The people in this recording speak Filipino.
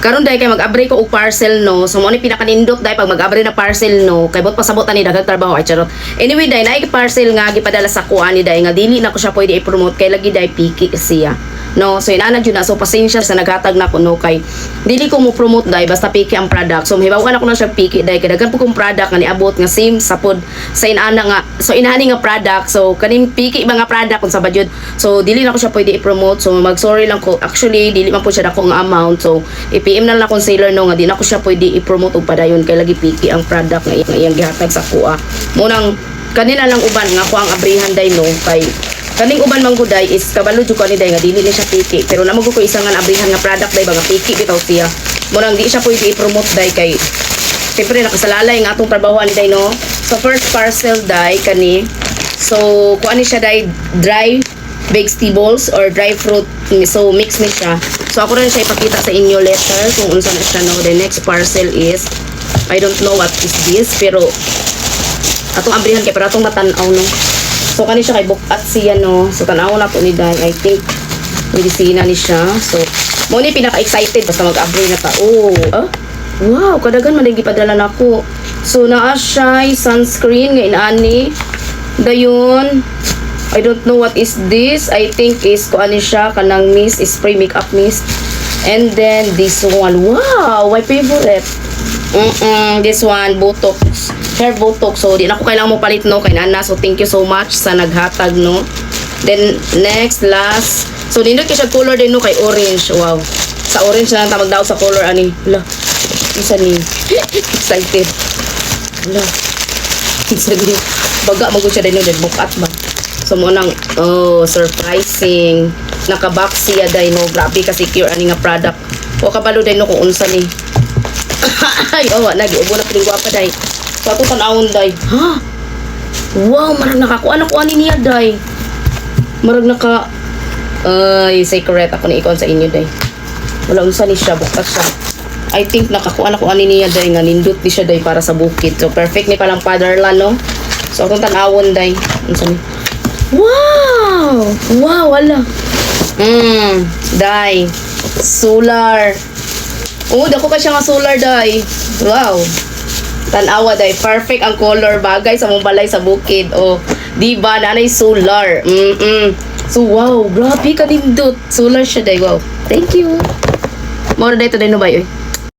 Karon day kay mag-abri ko og parcel no. So mo ni pinakanindot day pag mag-abri na parcel no. Kay bot pasabot ani daghang trabaho ay charot. Anyway day naay parcel nga gipadala sa kuan ni day nga dili na ko siya pwede i-promote kay lagi day piki siya. No, so inana jud na so pasensya sa naghatag na ko no kay dili ko mo promote day basta piki ang product. So mahibaw-an ako na siya piki day kay daghan po kong product nga niabot nga same sa pod sa inana nga. So inani nga product. So kaning piki mga product kun sa budget. So dili na ko siya pwede i-promote. So mag-sorry lang ko. Actually dili man po siya dako nga amount. So i-PM na lang akong seller no nga di na ko siya pwede i-promote og padayon kay lagi piki ang product nga iyang gihatag sa kuha. Munang kanila lang uban nga ko ang abrihan day no kay kaning uban man guday is kabalo jud ko ni day nga dili ni siya piki pero namo ko isa nga abrihan nga product day baga piki bitaw siya murang di siya pwede i-promote day kay siyempre nakasalalay nga atong trabaho ni day no. So first parcel day kani so kuan ni siya day dry vegetables or dry fruit so mix ni siya. So ako rin siya ipakita sa inyo later kung unsa na siya no. The next parcel is I don't know what is this pero atong abrihan kay para atong matanaw no. So kani siya kay bukat siya no. So tanaw na po ni day. I think medisina ni siya. So mo ni pinaka-excited basta mag-abri na ta. Oh, wow, kadagan man gipadala nako. So naa siya sunscreen nga inani. Dayon I don't know what is this. I think is kuan ni siya kanang mist, spray makeup mist. And then this one. Wow, my favorite. This one Botox. Hair Botox. So di na ko kailangan mo palit no kay nana. So thank you so much sa naghatag no. Then next last. So nindot kay siya color din no kay orange. Wow. Sa orange na lang ta magdaog sa color ani. Hala. Isa ni excited. Hala. Isa ni baga magud siya din no bukat ba. So mo nang surprising. Naka-box siya day no. Grabe ka secure ani nga product. O kabalo din no kung unsa ni. Ay, nag-ubo na piling guwapa day. So ako tanawon day. Ha? Wow, marag nakakuha na kuha ni niya day. Marag naka secret ako ni ikon sa inyo day. Wala unsa ni siya bukas siya. I think nakakuha na kuha ni niya day nga nindot di siya day para sa bukid. So perfect ni palang fatherland no. So akong tanawon day. Unsa ni? Wow! Wow, wala. Day. Solar. Oh, dako ka siya nga solar day. Wow. Tanawa day. Perfect ang color bagay sa mong balay sa bukid. Oh, di ba nanay solar. So wow, grabe ka nindot. Solar siya day. Wow. Thank you. Mora day to day no ba yoy.